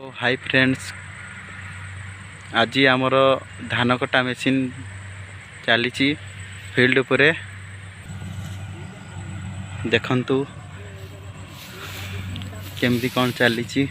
Hi friends, आज आमर धान कटा मेसीन चली फील्ड उपरे देखंतु केमती कौन चली।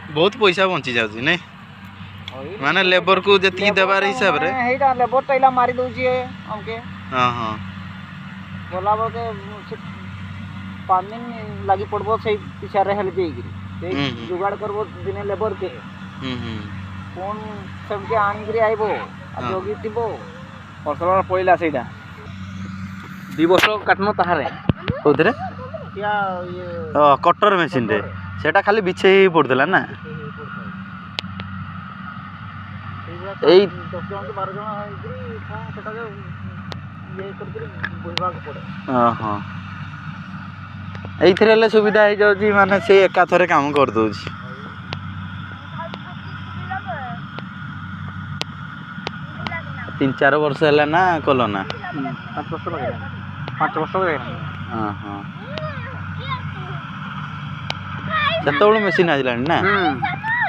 बहुत पैसा बंची जाउची नहीं माने लेबर को जति देबार हिसाब रे हेटा लेबर तैला मारी दउची हमके। हां हां बोला बके पानी लागी पड़बो से पीछा रहल देगिरी से जुगाड़ करबो दिने लेबर के कोन सबके आनी गिरी आइबो आ जोगी दिबो फसल पइला सेटा 2 वर्ष काटनो ताहारे ओदरे क्या ये कटर मशीन रे सेटा खाली बिछे ही पड़दला ना एई 10 जन के 12 जन आइग्री सेटा ये करके बुझवा के पड़े। हां हां एइथरे ले सुविधा हे जाउची माने से एका थरे काम कर दोची। तीन चार वर्ष है ना कलो ना 5 वर्ष लगे 5 वर्ष लगे। हां हां जतबळ मशीन आइलानी ना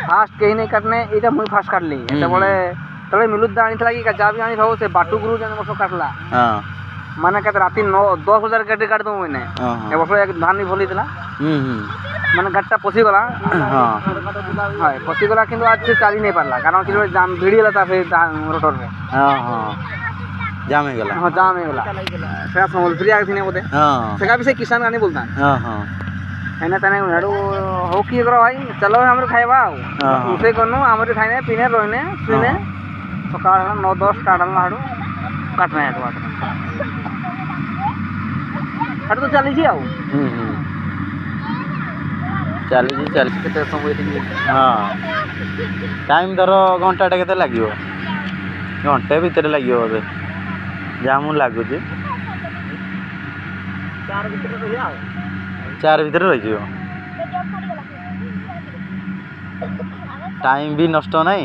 फास्ट कहीं नहीं काटने इटा मुई फास्ट काट ली एटा बोले तले मिलुद्दा आनी थला की का भी आनी भाव से बाटू गुरु जन बसो काटला। हां माने कहते राती 9-10 गड्डी काट दो मैंने ए बसो एक धान नहीं भोली थला माने गट्टा पसी गला। हां हां पसी गला किंतु आज से चाली नहीं पारला कारण कि जाम भिड़ी लता से रोटर रे। हां हां जाम हे गला। हां जाम हे गला से संबलपुरी आ थिने बोले। हां सेका भी से किसान गानी बोलता। हां हां एने तने हेडू हो की करो भाई चलो हमरे खाइबा उसे करनो हमरे खाइने पीने रहने सुने सकाळ 9-10 काटला हाडू काटना है बात हाडू तो चली जी आऊ चली केते समय दिन। हां टाइम धरो घंटा केते लागियो घंटे भीतर लागियो बोले जामु लागु जे 4 भीतर तो या 4 भीतर रह जियो टाइम भी नष्ट नहीं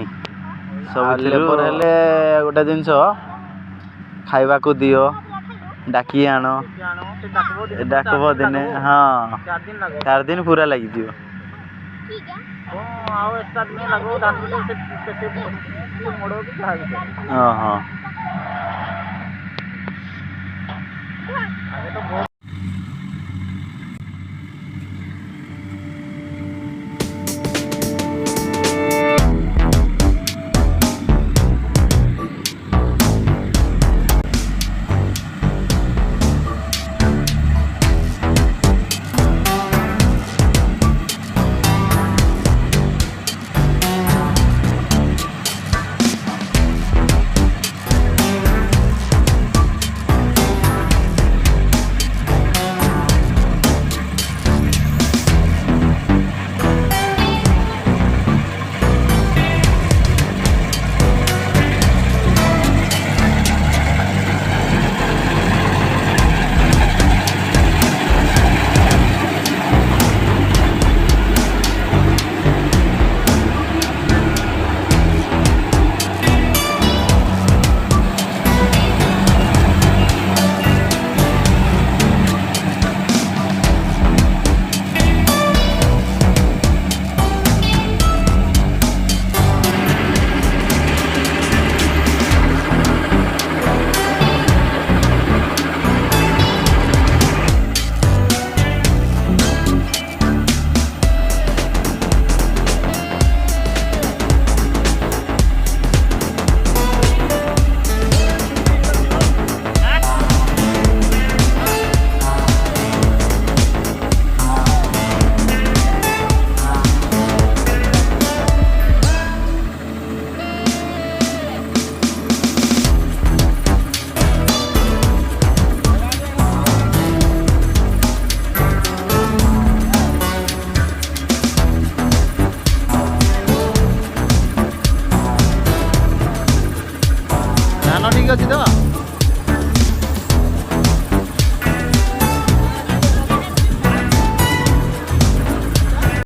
सब लेबर हेले गोटे जिनस खाइबा को दियो डाकी आनो डाकबो दिने। हां 4 दिन पूरा लगी दियो आओ स्टार्ट में लगो धान से मोड़ो की कहा। हां हां।